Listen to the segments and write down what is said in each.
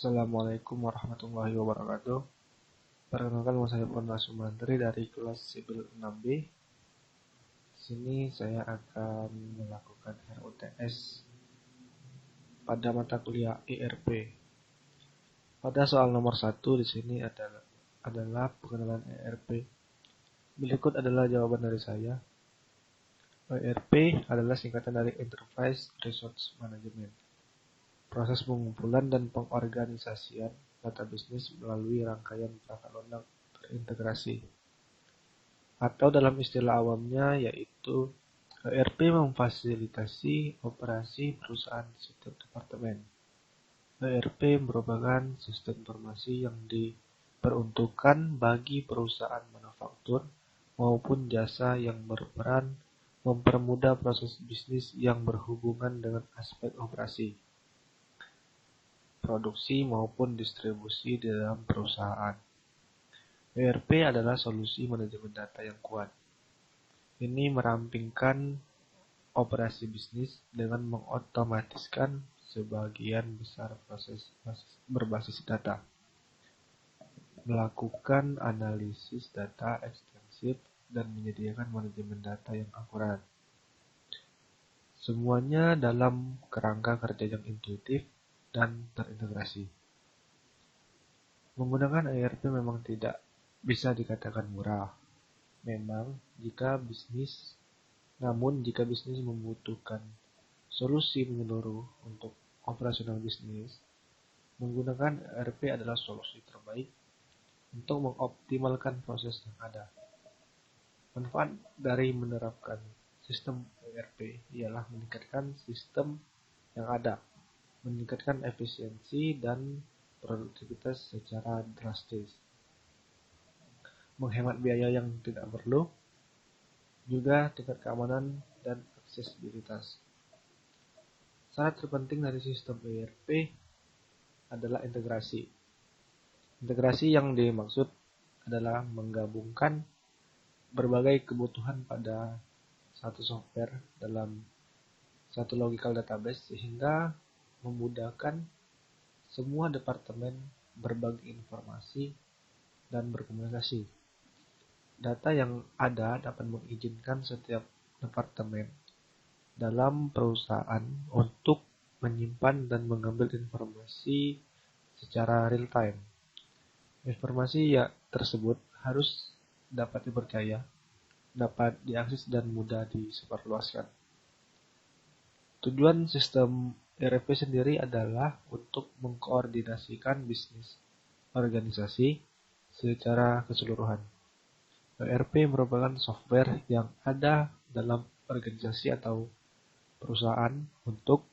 Assalamualaikum warahmatullahi wabarakatuh. Perkenalkan, nama saya Purna Sumantri dari kelas Sipil 6B. Di sini saya akan melakukan RUTS pada mata kuliah IRP. Pada soal nomor 1 di sini adalah pengenalan IRP. Berikut adalah jawaban dari saya. IRP adalah singkatan dari Enterprise Resource Management. Proses pengumpulan dan pengorganisasian data bisnis melalui rangkaian perangkat lunak terintegrasi. Atau dalam istilah awamnya yaitu ERP memfasilitasi operasi perusahaan setiap departemen. ERP merupakan sistem informasi yang diperuntukkan bagi perusahaan manufaktur maupun jasa yang berperan mempermudah proses bisnis yang berhubungan dengan aspek operasi, produksi maupun distribusi di dalam perusahaan. ERP adalah solusi manajemen data yang kuat. Ini merampingkan operasi bisnis dengan mengotomatiskan sebagian besar proses berbasis data, melakukan analisis data ekstensif, dan menyediakan manajemen data yang akurat. Semuanya dalam kerangka kerja yang intuitif dan terintegrasi. Menggunakan ERP memang tidak bisa dikatakan murah. Namun jika bisnis membutuhkan solusi menyeluruh untuk operasional bisnis, menggunakan ERP adalah solusi terbaik untuk mengoptimalkan proses yang ada. Manfaat dari menerapkan sistem ERP ialah meningkatkan sistem yang ada, meningkatkan efisiensi dan produktivitas secara drastis, menghemat biaya yang tidak perlu, juga tingkat keamanan dan aksesibilitas. Syarat terpenting dari sistem ERP adalah integrasi. Integrasi yang dimaksud adalah menggabungkan berbagai kebutuhan pada satu software dalam satu logical database sehingga memudahkan semua departemen berbagi informasi dan berkomunikasi. Data yang ada dapat mengizinkan setiap departemen dalam perusahaan untuk menyimpan dan mengambil informasi secara real time. Informasi tersebut harus dapat dipercaya, dapat diakses dan mudah disebarluaskan. Tujuan sistem ERP sendiri adalah untuk mengkoordinasikan bisnis organisasi secara keseluruhan. ERP merupakan software yang ada dalam organisasi atau perusahaan untuk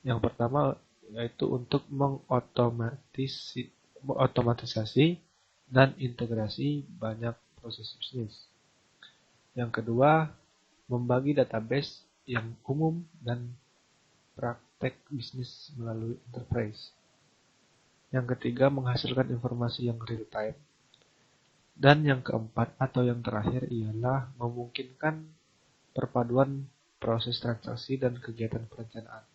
yang pertama yaitu untuk mengotomatisasi dan integrasi banyak proses bisnis. Yang kedua, membagi database yang umum dan praktek bisnis melalui enterprise. Yang ketiga, menghasilkan informasi yang real time. Dan yang keempat atau yang terakhir ialah memungkinkan perpaduan proses transaksi dan kegiatan perencanaan.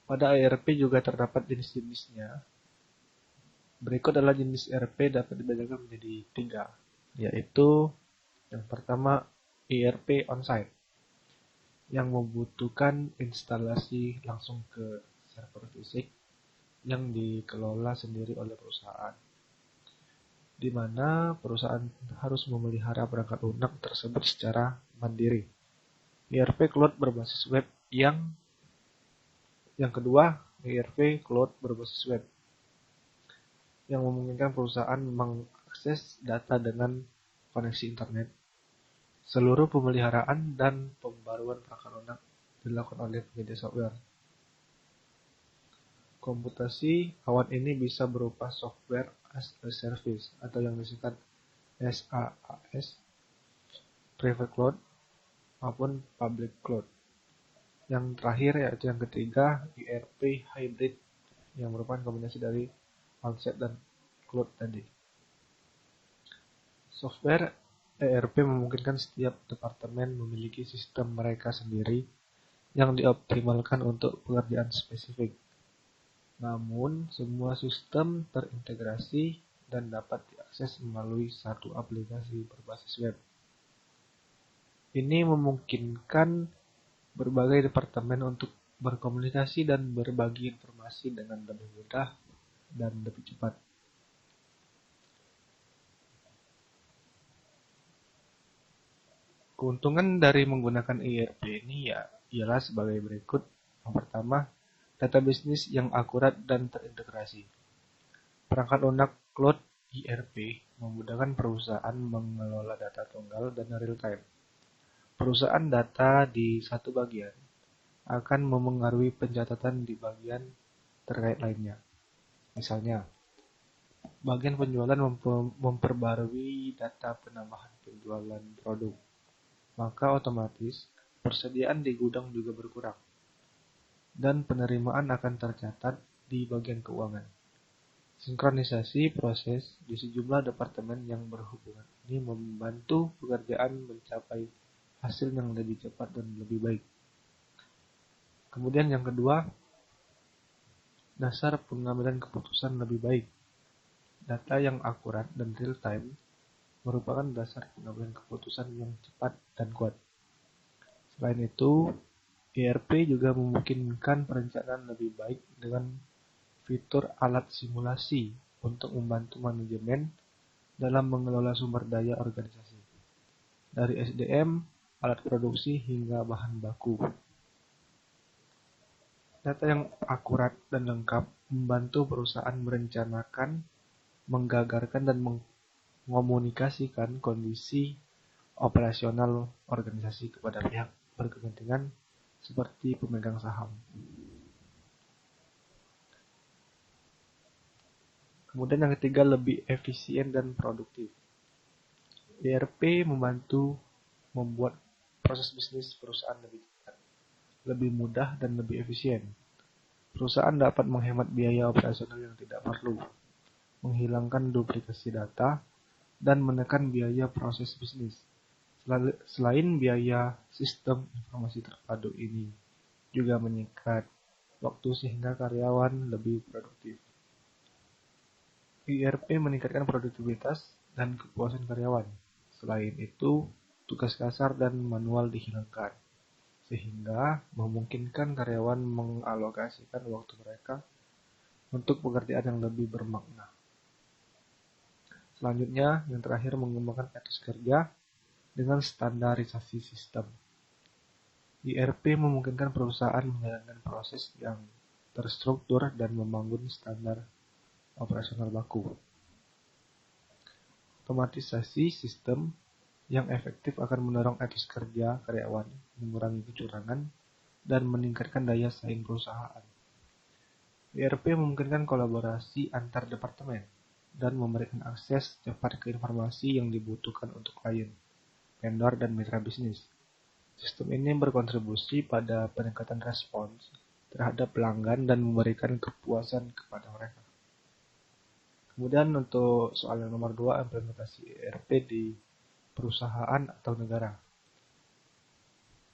Pada ERP juga terdapat jenis-jenisnya. Berikut adalah jenis ERP dapat dibedakan menjadi 3, yaitu yang pertama ERP on-site, yang membutuhkan instalasi langsung ke server fisik yang dikelola sendiri oleh perusahaan, di mana perusahaan harus memelihara perangkat lunak tersebut secara mandiri. ERP cloud berbasis web yang kedua, ERP cloud berbasis web, yang memungkinkan perusahaan mengakses data dengan koneksi internet. Seluruh pemeliharaan dan pembaruan perangkat lunak dilakukan oleh penyedia software. Komputasi awan ini bisa berupa software as a service atau yang disingkat SaaS, private cloud, maupun public cloud. Yang terakhir yaitu yang ketiga, ERP hybrid, yang merupakan kombinasi dari on-site dan cloud tadi. Software ERP memungkinkan setiap departemen memiliki sistem mereka sendiri yang dioptimalkan untuk pekerjaan spesifik. Namun, semua sistem terintegrasi dan dapat diakses melalui satu aplikasi berbasis web. Ini memungkinkan berbagai departemen untuk berkomunikasi dan berbagi informasi dengan lebih mudah dan lebih cepat. Keuntungan dari menggunakan ERP ini ialah sebagai berikut. Yang pertama, data bisnis yang akurat dan terintegrasi. Perangkat lunak cloud ERP memudahkan perusahaan mengelola data tunggal dan real-time. Perusahaan data di satu bagian akan memengaruhi pencatatan di bagian terkait lainnya. Misalnya, bagian penjualan memperbarui data penambahan penjualan produk, maka otomatis persediaan di gudang juga berkurang, dan penerimaan akan tercatat di bagian keuangan. Sinkronisasi proses di sejumlah departemen yang berhubungan ini membantu pekerjaan mencapai hasil yang lebih cepat dan lebih baik. Kemudian yang kedua, dasar pengambilan keputusan lebih baik. Data yang akurat dan real-time merupakan dasar pengambilan keputusan yang cepat dan kuat. Selain itu, ERP juga memungkinkan perencanaan lebih baik dengan fitur alat simulasi untuk membantu manajemen dalam mengelola sumber daya organisasi, dari SDM, alat produksi, hingga bahan baku. Data yang akurat dan lengkap membantu perusahaan merencanakan, menggagarkan, dan mengomunikasikan kondisi operasional organisasi kepada pihak berkepentingan seperti pemegang saham. Kemudian yang ketiga, lebih efisien dan produktif. ERP membantu membuat proses bisnis perusahaan lebih cepat, lebih mudah, dan lebih efisien. Perusahaan dapat menghemat biaya operasional yang tidak perlu, menghilangkan duplikasi data, dan menekan biaya proses bisnis. Selain biaya, sistem informasi terpadu ini juga menyingkat waktu sehingga karyawan lebih produktif. ERP meningkatkan produktivitas dan kepuasan karyawan. Selain itu, tugas kasar dan manual dihilangkan, sehingga memungkinkan karyawan mengalokasikan waktu mereka untuk pekerjaan yang lebih bermakna. Selanjutnya, yang terakhir, mengembangkan etos kerja dengan standarisasi sistem. ERP memungkinkan perusahaan menjalankan proses yang terstruktur dan membangun standar operasional baku. Otomatisasi sistem yang efektif akan mendorong etos kerja karyawan, mengurangi kecurangan, dan meningkatkan daya saing perusahaan. ERP memungkinkan kolaborasi antar departemen dan memberikan akses cepat ke informasi yang dibutuhkan untuk klien, vendor, dan mitra bisnis. Sistem ini berkontribusi pada peningkatan respons terhadap pelanggan dan memberikan kepuasan kepada mereka. Kemudian untuk soal yang nomor 2, implementasi ERP di perusahaan atau negara.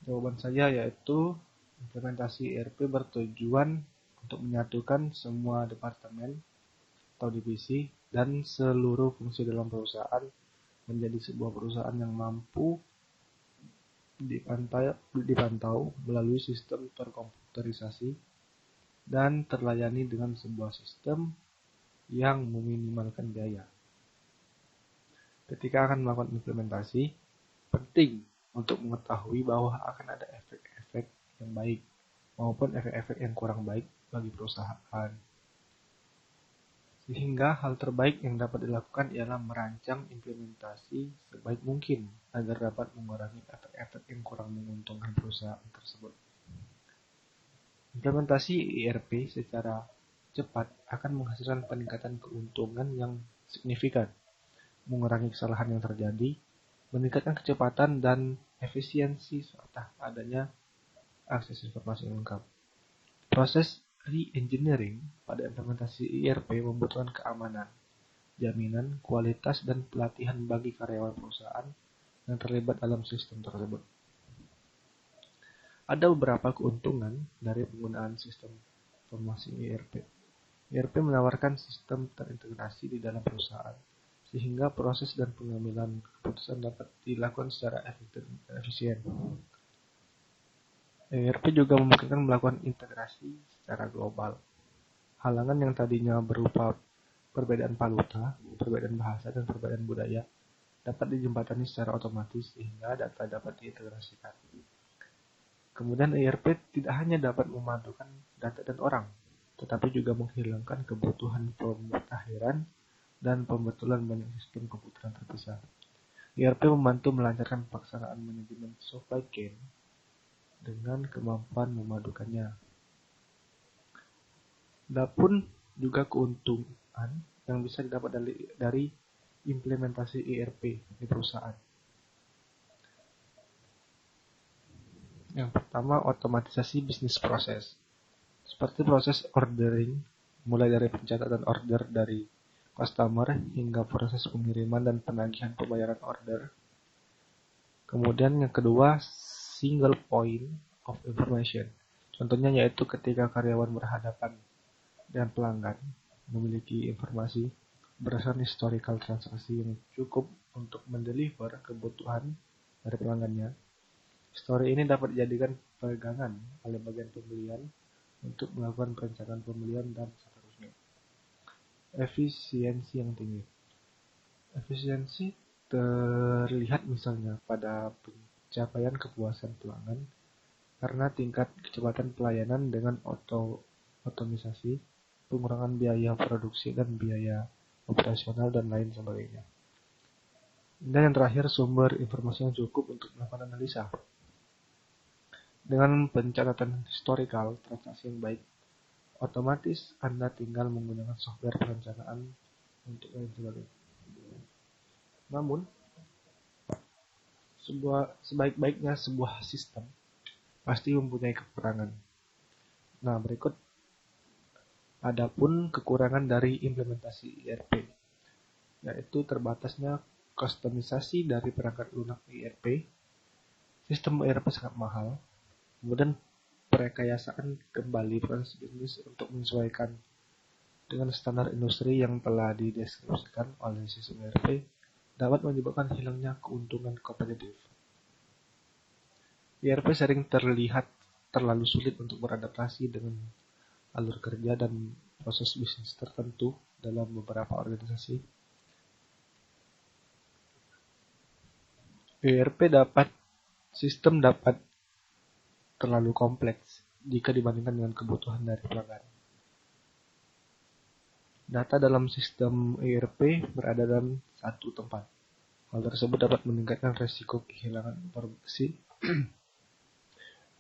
Jawaban saya yaitu implementasi ERP bertujuan untuk menyatukan semua departemen atau divisi dan seluruh fungsi dalam perusahaan menjadi sebuah perusahaan yang mampu dipantau melalui sistem terkomputerisasi dan terlayani dengan sebuah sistem yang meminimalkan biaya. Ketika akan melakukan implementasi, penting untuk mengetahui bahwa akan ada efek-efek yang baik maupun efek-efek yang kurang baik bagi perusahaan. Sehingga hal terbaik yang dapat dilakukan ialah merancang implementasi sebaik mungkin agar dapat mengurangi efek-efek yang kurang menguntungkan perusahaan tersebut. Implementasi ERP secara cepat akan menghasilkan peningkatan keuntungan yang signifikan, mengurangi kesalahan yang terjadi, meningkatkan kecepatan dan efisiensi serta adanya akses informasi yang lengkap. Proses re-engineering pada implementasi ERP membutuhkan keamanan, jaminan, kualitas, dan pelatihan bagi karyawan perusahaan yang terlibat dalam sistem tersebut. Ada beberapa keuntungan dari penggunaan sistem informasi ERP. ERP menawarkan sistem terintegrasi di dalam perusahaan, sehingga proses dan pengambilan keputusan dapat dilakukan secara efisien. ERP juga memungkinkan melakukan integrasi secara global. Halangan yang tadinya berupa perbedaan valuta, perbedaan bahasa, dan perbedaan budaya dapat dijembatani secara otomatis sehingga data dapat diintegrasikan. Kemudian ERP tidak hanya dapat memadukan data dan orang, tetapi juga menghilangkan kebutuhan pemutakhiran dan pembetulan banyak sistem komputer terpisah. ERP membantu melancarkan pelaksanaan manajemen supply chain dengan kemampuan memadukannya. Adapun juga keuntungan yang bisa didapat dari implementasi ERP di perusahaan. Yang pertama, otomatisasi bisnis proses. Seperti proses ordering, mulai dari pencatatan order dari customer hingga proses pengiriman dan penagihan pembayaran order. Kemudian yang kedua, single point of information. Contohnya yaitu ketika karyawan berhadapan dengan pelanggan, memiliki informasi berdasarkan historical transaksi yang cukup untuk mendeliver kebutuhan dari pelanggannya. Histori ini dapat dijadikan pegangan oleh bagian pembelian untuk melakukan perencanaan pembelian dan seterusnya. Efisiensi yang tinggi. Efisiensi terlihat misalnya pada pencapaian kepuasan pelanggan karena tingkat kecepatan pelayanan dengan otomisasi, pengurangan biaya produksi dan biaya operasional dan lain sebagainya. Dan yang terakhir, sumber informasi yang cukup untuk melakukan analisa. Dengan pencatatan historical transaksi yang baik, otomatis Anda tinggal menggunakan software perencanaan untuk lain sebagainya. Namun, sebaik-baiknya sebuah sistem pasti mempunyai kekurangan. Nah, berikut adapun kekurangan dari implementasi ERP, yaitu terbatasnya kustomisasi dari perangkat lunak ERP, sistem ERP sangat mahal, kemudian perekayasaan kembali proses bisnis untuk menyesuaikan dengan standar industri yang telah dideskripsikan oleh sistem ERP dapat menyebabkan hilangnya keuntungan kompetitif. ERP sering terlihat terlalu sulit untuk beradaptasi dengan alur kerja dan proses bisnis tertentu dalam beberapa organisasi. Sistem dapat terlalu kompleks jika dibandingkan dengan kebutuhan dari pelanggan. Data dalam sistem ERP berada dalam satu tempat. Hal tersebut dapat meningkatkan risiko kehilangan informasi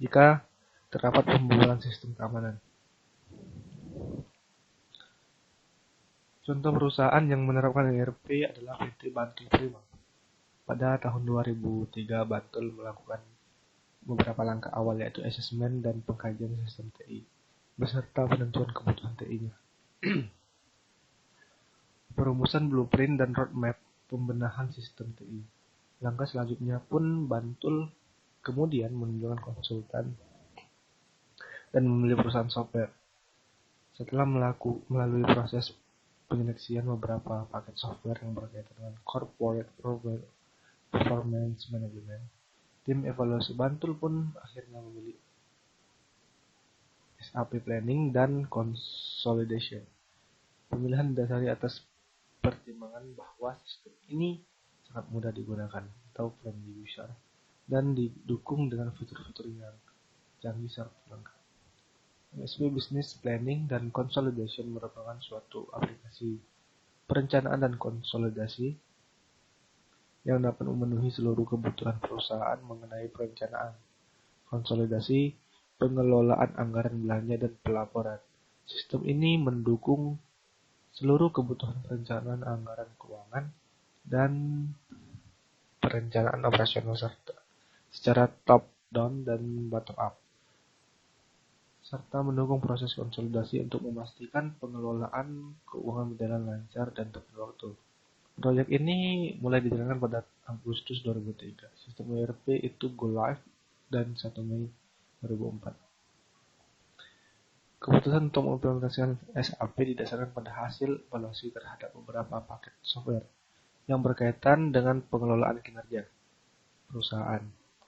jika terdapat pembobolan sistem keamanan. Contoh perusahaan yang menerapkan ERP adalah PT Bantul Prima. Pada tahun 2003, Bantul melakukan beberapa langkah awal yaitu asesmen dan pengkajian sistem TI, beserta penentuan kebutuhan TI-nya. Perumusan blueprint dan roadmap pembenahan sistem TI. Langkah selanjutnya pun Bantul kemudian menunjukkan konsultan dan memilih perusahaan software. Setelah melalui proses penyeleksian beberapa paket software yang berkaitan dengan corporate performance management, tim evaluasi Bantul pun akhirnya memilih SAP Planning dan Consolidation. Pemilihan didasari atas pertimbangan bahwa sistem ini sangat mudah digunakan atau friendly user dan didukung dengan fitur-fitur yang canggih serta lengkap. MSP Business Planning dan Consolidation merupakan suatu aplikasi perencanaan dan konsolidasi yang dapat memenuhi seluruh kebutuhan perusahaan mengenai perencanaan, konsolidasi, pengelolaan anggaran belanja, dan pelaporan. Sistem ini mendukung seluruh kebutuhan perencanaan anggaran keuangan dan perencanaan operasional secara top-down dan bottom-up, serta mendukung proses konsolidasi untuk memastikan pengelolaan keuangan berjalan lancar dan tepat waktu. Proyek ini mulai dijalankan pada Agustus 2003. Sistem ERP itu go live dan 1 Mei 2004. Keputusan untuk mengimplementasikan SAP didasarkan pada hasil evaluasi terhadap beberapa paket software yang berkaitan dengan pengelolaan kinerja perusahaan.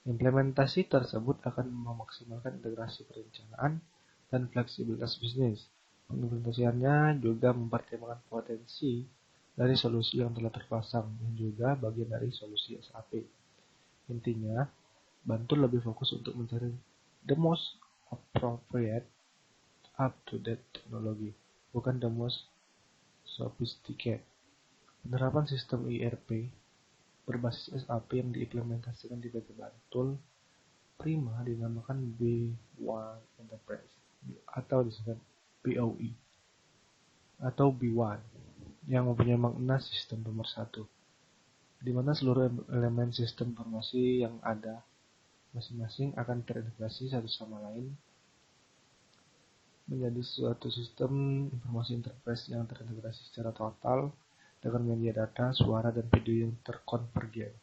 Implementasi tersebut akan memaksimalkan integrasi perencanaan dan fleksibilitas bisnis. Pengimplementasiannya juga mempertimbangkan potensi dari solusi yang telah terpasang yang juga bagian dari solusi SAP. Intinya, Bantul lebih fokus untuk mencari the most appropriate up-to-date teknologi, bukan the most sophisticated. Penerapan sistem ERP berbasis SAP yang diimplementasikan di PT Bantul Prima dinamakan B1 Enterprise atau disebut BOE atau B1 yang mempunyai makna sistem nomor 1, di mana seluruh elemen sistem informasi yang ada masing-masing akan terintegrasi satu sama lain menjadi suatu sistem informasi enterprise yang terintegrasi secara total dengan media data, suara, dan video yang terkonvergen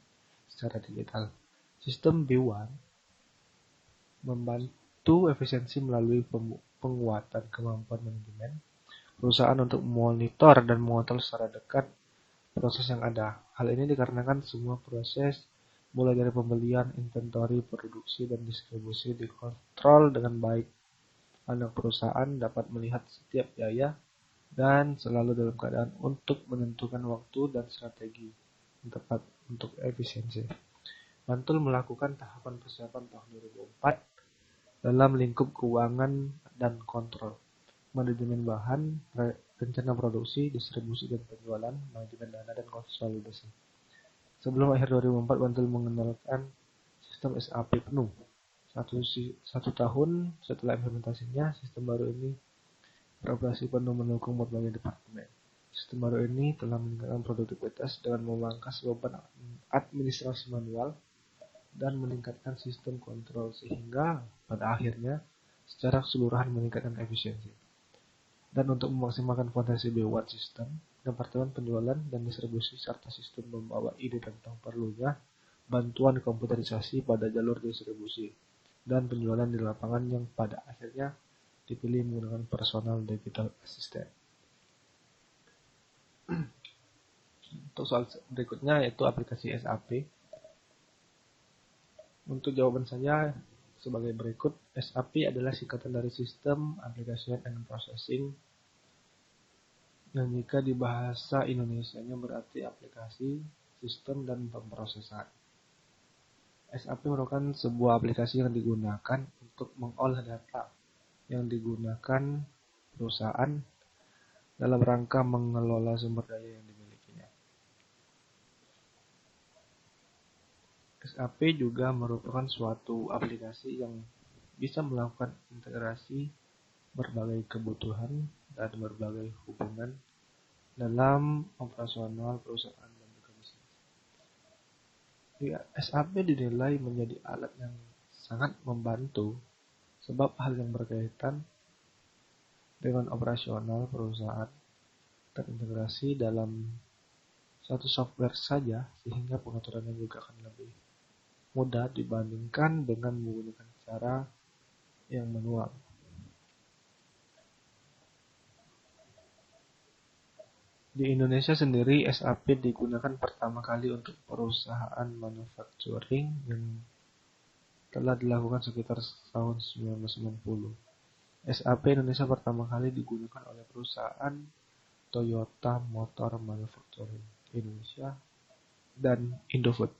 secara digital. Sistem B1 membantu efisiensi melalui penguatan kemampuan manajemen perusahaan untuk memonitor dan mengontrol secara dekat proses yang ada. Hal ini dikarenakan semua proses mulai dari pembelian, inventory, produksi, dan distribusi dikontrol dengan baik. Anak perusahaan dapat melihat setiap biaya dan selalu dalam keadaan untuk menentukan waktu dan strategi yang tepat untuk efisiensi. Bantul melakukan tahapan persiapan tahun 2004 dalam lingkup keuangan dan kontrol, manajemen bahan, rencana produksi, distribusi dan penjualan, manajemen dana, dan konsolidasi. Sebelum akhir 2004, Bantul mengenalkan sistem SAP penuh. Satu tahun setelah implementasinya, sistem baru ini beroperasi penuh mendukung berbagai departemen. Sistem baru ini telah meningkatkan produktivitas dengan memangkas beban administrasi manual dan meningkatkan sistem kontrol sehingga pada akhirnya secara keseluruhan meningkatkan efisiensi. Dan untuk memaksimalkan potensi B1 sistem, Departemen Penjualan dan Distribusi serta sistem membawa ide tentang perlunya bantuan komputerisasi pada jalur distribusi dan penjualan di lapangan yang pada akhirnya dipilih menggunakan personal digital assistant. Untuk soal berikutnya yaitu aplikasi SAP. Untuk jawaban saya sebagai berikut, SAP adalah singkatan dari System, Application, and Processing, yang jika di bahasa Indonesianya berarti aplikasi, sistem, dan pemrosesan. SAP merupakan sebuah aplikasi yang digunakan untuk mengolah data yang digunakan perusahaan dalam rangka mengelola sumber daya yang dimilikinya. SAP juga merupakan suatu aplikasi yang bisa melakukan integrasi berbagai kebutuhan dan berbagai hubungan dalam operasional perusahaan dan juga bisnis. SAP dinilai menjadi alat yang sangat membantu sebab hal yang berkaitan dengan operasional perusahaan terintegrasi dalam satu software saja sehingga pengaturannya juga akan lebih mudah dibandingkan dengan menggunakan cara yang manual. Di Indonesia sendiri, SAP digunakan pertama kali untuk perusahaan manufacturing yang telah dilakukan sekitar tahun 1990. SAP Indonesia pertama kali digunakan oleh perusahaan Toyota Motor Manufacturing Indonesia dan Indofood.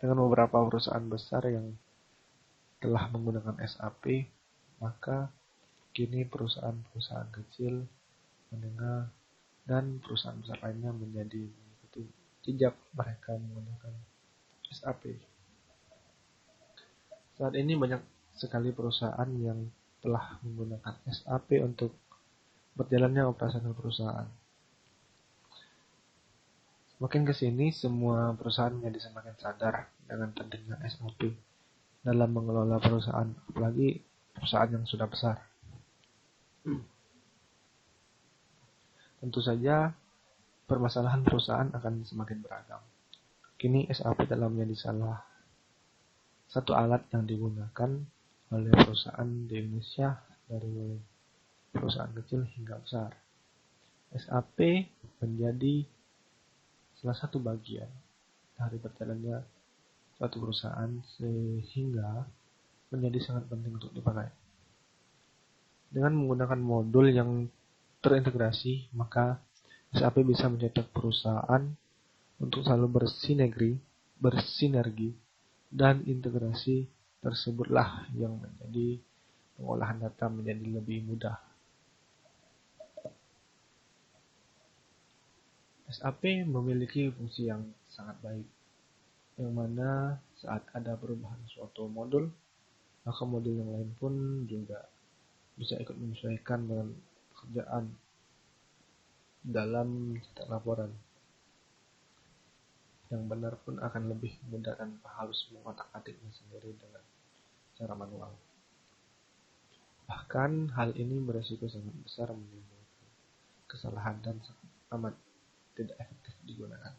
Dengan beberapa perusahaan besar yang telah menggunakan SAP, maka kini perusahaan-perusahaan kecil, menengah, dan perusahaan besar lainnya menjadi mengikuti jejak mereka menggunakan SAP. Saat ini banyak sekali perusahaan yang telah menggunakan SAP untuk berjalannya operasional perusahaan. Semakin ke sini, semua perusahaan menjadi semakin sadar dengan pentingnya SAP dalam mengelola perusahaan, apalagi perusahaan yang sudah besar. Tentu saja, permasalahan perusahaan akan semakin beragam. Kini SAP telah menjadi salah satu alat yang digunakan oleh perusahaan di Indonesia dari perusahaan kecil hingga besar. SAP menjadi salah satu bagian dari berjalannya suatu perusahaan sehingga menjadi sangat penting untuk dipakai. Dengan menggunakan modul yang terintegrasi, maka SAP bisa mencetak perusahaan untuk selalu bersinergi, dan integrasi tersebutlah yang menjadi pengolahan data menjadi lebih mudah. SAP memiliki fungsi yang sangat baik, yang mana saat ada perubahan suatu modul, maka modul yang lain pun juga bisa ikut menyesuaikan dengan pekerjaan dalam cetak laporan. Yang benar pun akan lebih mudah tanpa harus mengotak-atiknya sendiri dengan cara manual. Bahkan hal ini beresiko sangat besar menimbulkan kesalahan dan sangat amat tidak efektif digunakan.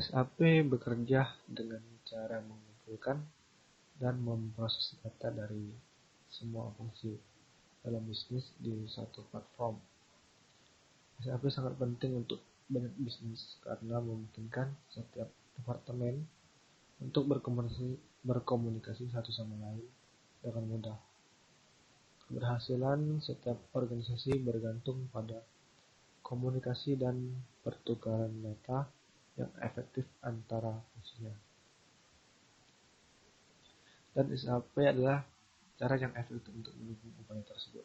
SAP bekerja dengan cara mengumpulkan dan memproses data dari semua fungsi dalam bisnis di satu platform. SAP sangat penting untuk banyak bisnis karena memungkinkan setiap departemen untuk berkomunikasi satu sama lain dengan mudah. Keberhasilan setiap organisasi bergantung pada komunikasi dan pertukaran data yang efektif antara fungsinya. Dan SAP adalah cara yang efektif untuk mendukung upaya tersebut.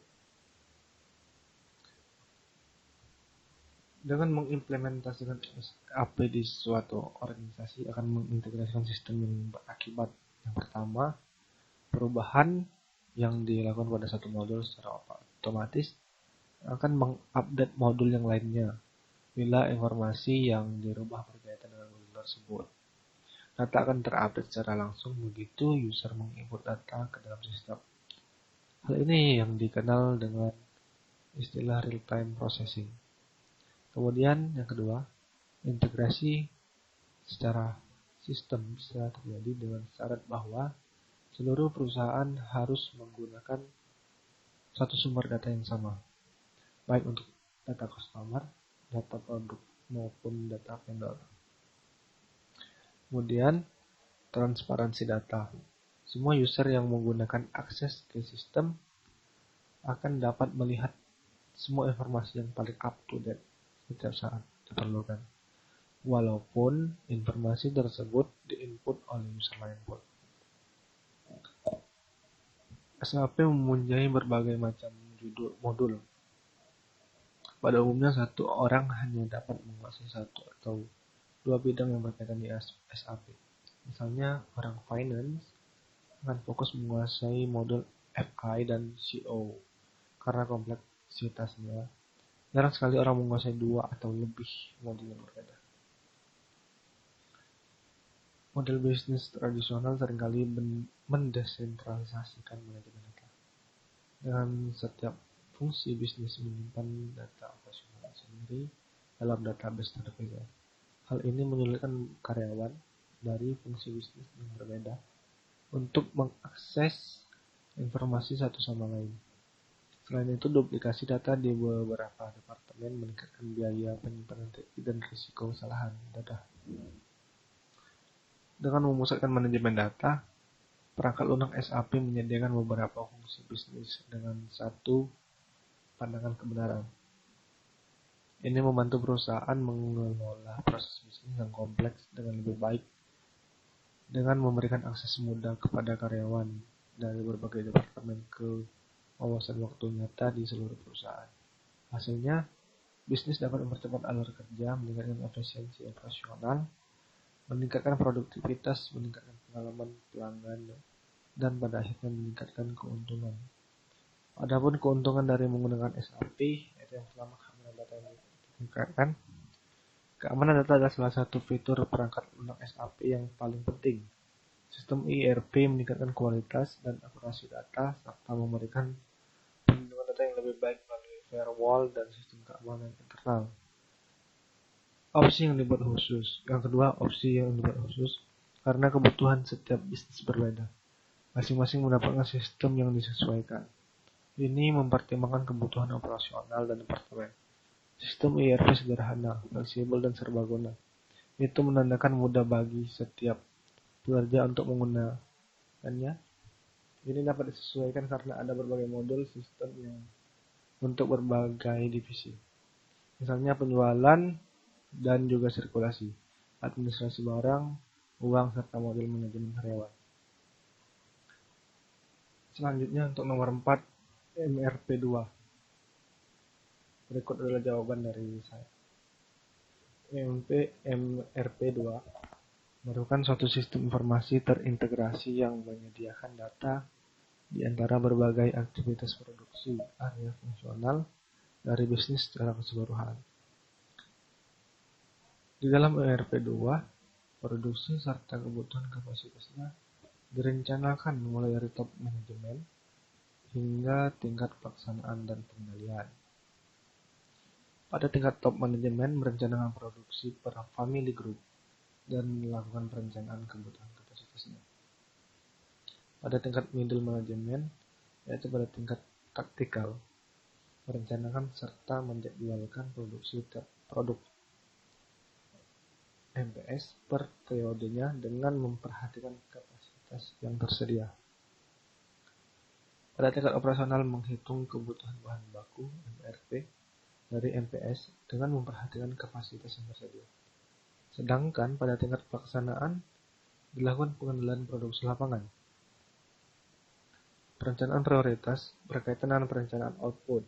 Dengan mengimplementasikan SAP di suatu organisasi akan mengintegrasikan sistem yang berakibat. Yang pertama, perubahan yang dilakukan pada satu modul secara otomatis akan mengupdate modul yang lainnya bila informasi yang dirubah berkaitan dengan modul tersebut. Data akan terupdate secara langsung begitu user menginput data ke dalam sistem. Hal ini yang dikenal dengan istilah real-time processing. Kemudian yang kedua, integrasi secara sistem bisa terjadi dengan syarat bahwa seluruh perusahaan harus menggunakan satu sumber data yang sama, baik untuk data customer, data produk, maupun data vendor. Kemudian, transparansi data. Semua user yang menggunakan akses ke sistem akan dapat melihat semua informasi yang paling up to date setiap saat diperlukan, walaupun informasi tersebut diinput oleh user lain pun. SAP mempunyai berbagai macam modul. Pada umumnya satu orang hanya dapat menguasai satu atau dua bidang yang berkaitan di SAP. Misalnya orang finance akan fokus menguasai modul FI dan CO karena kompleksitasnya. Jarang sekali orang menguasai dua atau lebih modul yang berbeda. Model bisnis tradisional seringkali mendesentralisasikan manajemen data. Dengan setiap fungsi bisnis menyimpan data operasional sendiri dalam database terpisah. Hal ini menyulitkan karyawan dari fungsi bisnis yang berbeda untuk mengakses informasi satu sama lain. Selain itu, duplikasi data di beberapa departemen meningkatkan biaya penyimpanan dan risiko kesalahan data. Dengan memusatkan manajemen data, perangkat lunak SAP menyediakan beberapa fungsi bisnis dengan satu pandangan kebenaran. Ini membantu perusahaan mengelola proses bisnis yang kompleks dengan lebih baik dengan memberikan akses mudah kepada karyawan dari berbagai departemen ke wawasan waktu nyata di seluruh perusahaan. Hasilnya, bisnis dapat mempercepat alur kerja, meningkatkan efisiensi operasional, meningkatkan produktivitas, meningkatkan pengalaman pelanggan, dan pada akhirnya meningkatkan keuntungan. Adapun keuntungan dari menggunakan SAP, yaitu yang pertama keamanan data yang ditingkatkan. Keamanan data adalah salah satu fitur perangkat lunak SAP yang paling penting. Sistem ERP meningkatkan kualitas dan akurasi data serta memberikan perlindungan data yang lebih baik melalui firewall dan sistem keamanan internal. Opsi yang dibuat khusus. Yang kedua, opsi yang dibuat khusus karena kebutuhan setiap bisnis berbeda. Masing-masing mendapatkan sistem yang disesuaikan. Ini mempertimbangkan kebutuhan operasional dan departemen. Sistem ERP sederhana, fleksibel, dan serbaguna. Itu menandakan mudah bagi setiap pekerja untuk menggunakannya. Ini dapat disesuaikan karena ada berbagai modul sistem yang untuk berbagai divisi. Misalnya penjualan dan juga sirkulasi, administrasi barang, uang, serta modul manajemen karyawan. Selanjutnya untuk nomor 4, MRP2. Berikut adalah jawaban dari saya. MRP2 merupakan suatu sistem informasi terintegrasi yang menyediakan data di antara berbagai aktivitas produksi, area fungsional dari bisnis secara keseluruhan. Di dalam MRP2, produksi serta kebutuhan kapasitasnya direncanakan mulai dari top manajemen hingga tingkat pelaksanaan dan pengendalian. Pada tingkat top manajemen merencanakan produksi per family group dan melakukan perencanaan kebutuhan kapasitasnya. Pada tingkat middle management, yaitu pada tingkat taktikal, merencanakan serta menjadwalkan produksi tiap produk MPS per periodenya dengan memperhatikan kapasitas yang tersedia. Pada tingkat operasional menghitung kebutuhan bahan baku MRP dari MPS dengan memperhatikan kapasitas yang tersedia. Sedangkan pada tingkat pelaksanaan dilakukan pengendalian produksi lapangan. Perencanaan prioritas berkaitan dengan perencanaan output,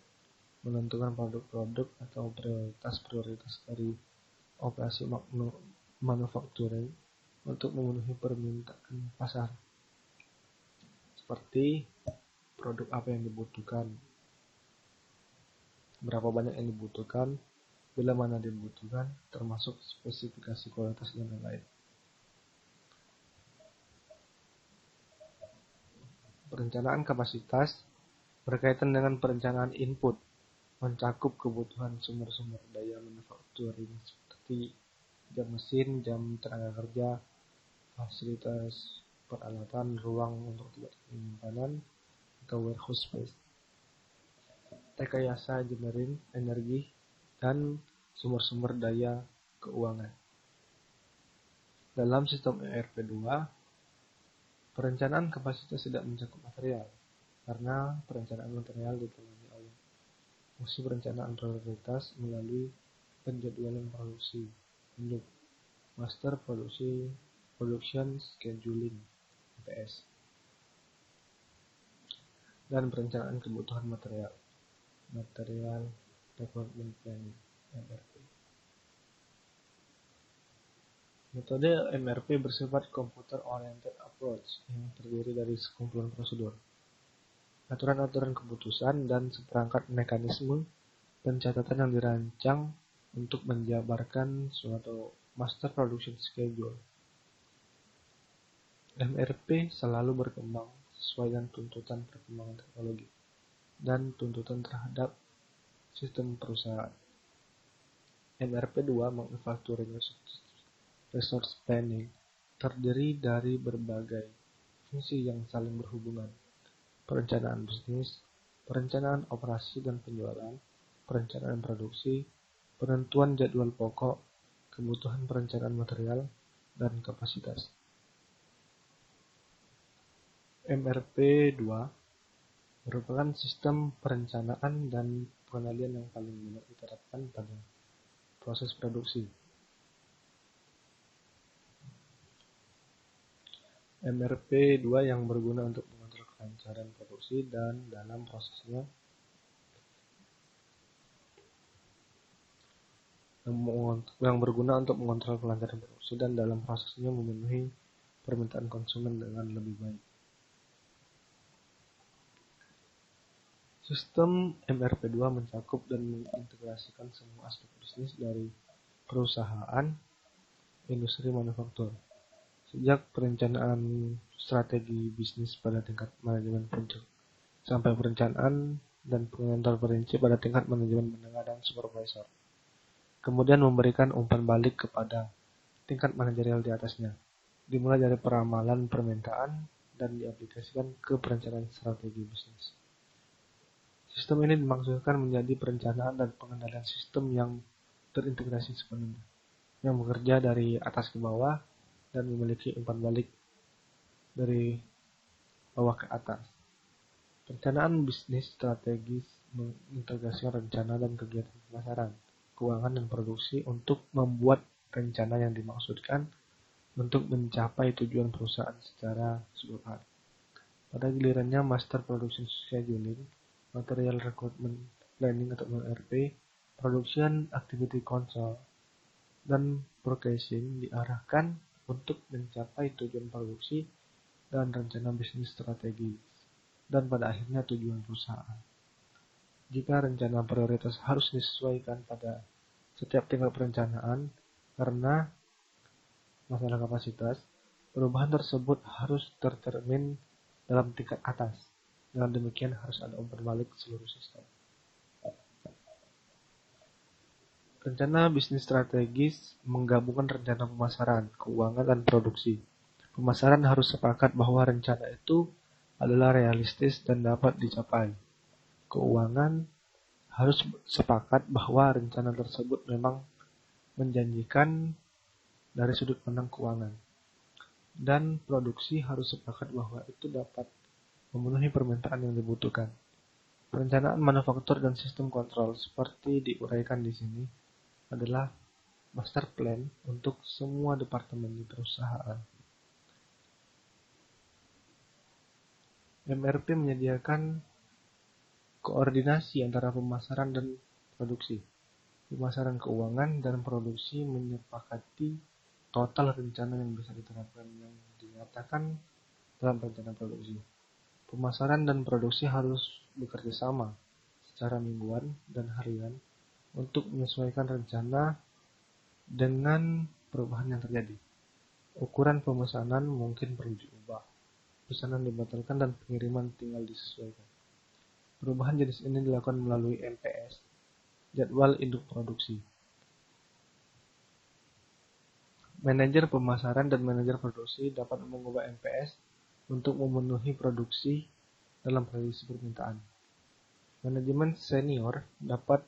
menentukan produk-produk atau prioritas-prioritas dari operasi manufacturing untuk memenuhi permintaan pasar. Seperti produk apa yang dibutuhkan, berapa banyak yang dibutuhkan, bila mana dibutuhkan, termasuk spesifikasi kualitas dan lain-lain. Perencanaan kapasitas berkaitan dengan perencanaan input, mencakup kebutuhan sumber-sumber daya manufacturing seperti jam mesin, jam tenaga kerja, fasilitas peralatan, ruang untuk tempat penyimpanan atau warehouse space, rekayasa engineering, energi, dan sumber-sumber daya keuangan. Dalam sistem ERP2, perencanaan kapasitas tidak mencakup material, karena perencanaan material ditangani oleh fungsi perencanaan prioritas melalui penjadwalan produksi untuk master production scheduling (MPS) dan perencanaan kebutuhan material requirement planning (MRP). Metode MRP bersifat computer-oriented approach yang terdiri dari sekumpulan prosedur, aturan-aturan keputusan, dan seperangkat mekanisme pencatatan yang dirancang untuk menjabarkan suatu master production schedule. MRP selalu berkembang sesuai dengan tuntutan perkembangan teknologi dan tuntutan terhadap sistem perusahaan. MRP2 Manufacturing Resource Planning terdiri dari berbagai fungsi yang saling berhubungan: perencanaan bisnis, perencanaan operasi dan penjualan, perencanaan produksi, penentuan jadwal pokok, kebutuhan perencanaan material, dan kapasitas. MRP2 merupakan sistem perencanaan dan pengendalian yang paling banyak diterapkan pada proses produksi. MRP2 yang berguna untuk mengontrol kelancaran produksi dan dalam prosesnya memenuhi permintaan konsumen dengan lebih baik. Sistem MRP2 mencakup dan mengintegrasikan semua aspek bisnis dari perusahaan industri manufaktur, sejak perencanaan strategi bisnis pada tingkat manajemen puncak sampai perencanaan dan pengendalian perinci pada tingkat manajemen menengah dan supervisor. Kemudian memberikan umpan balik kepada tingkat manajerial di atasnya. dimulai dari peramalan permintaan dan diaplikasikan ke perencanaan strategi bisnis. Sistem ini dimaksudkan menjadi perencanaan dan pengendalian sistem yang terintegrasi sepenuhnya, yang bekerja dari atas ke bawah dan memiliki umpan balik dari bawah ke atas. Perencanaan bisnis strategis mengintegrasikan rencana dan kegiatan pemasaran, keuangan, dan produksi untuk membuat rencana yang dimaksudkan untuk mencapai tujuan perusahaan secara keseluruhan. Pada gilirannya, Master Production Scheduling, Material Recruitment Planning atau MRP, Production Activity Control, dan Forecasting diarahkan untuk mencapai tujuan produksi dan rencana bisnis strategis, dan pada akhirnya tujuan perusahaan. Jika rencana prioritas harus disesuaikan pada setiap tingkat perencanaan karena masalah kapasitas, perubahan tersebut harus tercermin dalam tingkat atas. Dengan demikian harus ada umpan balik seluruh sistem. Rencana bisnis strategis menggabungkan rencana pemasaran, keuangan, dan produksi. Pemasaran harus sepakat bahwa rencana itu adalah realistis dan dapat dicapai. Keuangan harus sepakat bahwa rencana tersebut memang menjanjikan dari sudut pandang keuangan. Dan produksi harus sepakat bahwa itu dapat memenuhi permintaan yang dibutuhkan. Perencanaan manufaktur dan sistem kontrol seperti diuraikan di sini adalah master plan untuk semua departemen di perusahaan. MRP menyediakan koordinasi antara pemasaran dan produksi. Pemasaran, keuangan, dan produksi menyepakati total rencana yang bisa diterapkan yang dinyatakan dalam rencana produksi. Pemasaran dan produksi harus bekerja sama secara mingguan dan harian untuk menyesuaikan rencana dengan perubahan yang terjadi. Ukuran pemesanan mungkin perlu diubah, pesanan dibatalkan, dan pengiriman tinggal disesuaikan. Perubahan jenis ini dilakukan melalui MPS, jadwal induk produksi. Manajer pemasaran dan manajer produksi dapat mengubah MPS untuk memenuhi produksi dalam prediksi permintaan. Manajemen senior dapat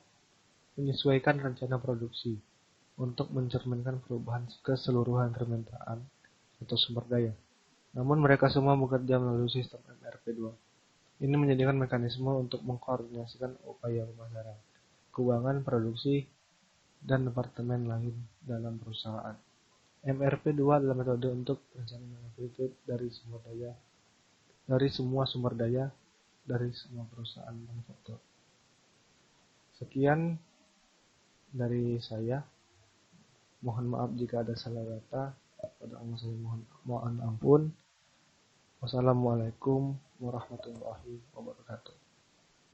menyesuaikan rencana produksi untuk mencerminkan perubahan keseluruhan permintaan atau sumber daya. Namun mereka semua bekerja melalui sistem MRP2. Ini menyediakan mekanisme untuk mengkoordinasikan upaya pemasaran, keuangan, produksi, dan departemen lain dalam perusahaan. MRP2 adalah metode untuk perencanaan manufaktur dari semua sumber daya dari semua perusahaan manufaktur. Sekian dari saya. Mohon maaf jika ada salah kata. Pada Allah saya mohon ampun. Wassalamualaikum warahmatullahi wabarakatuh.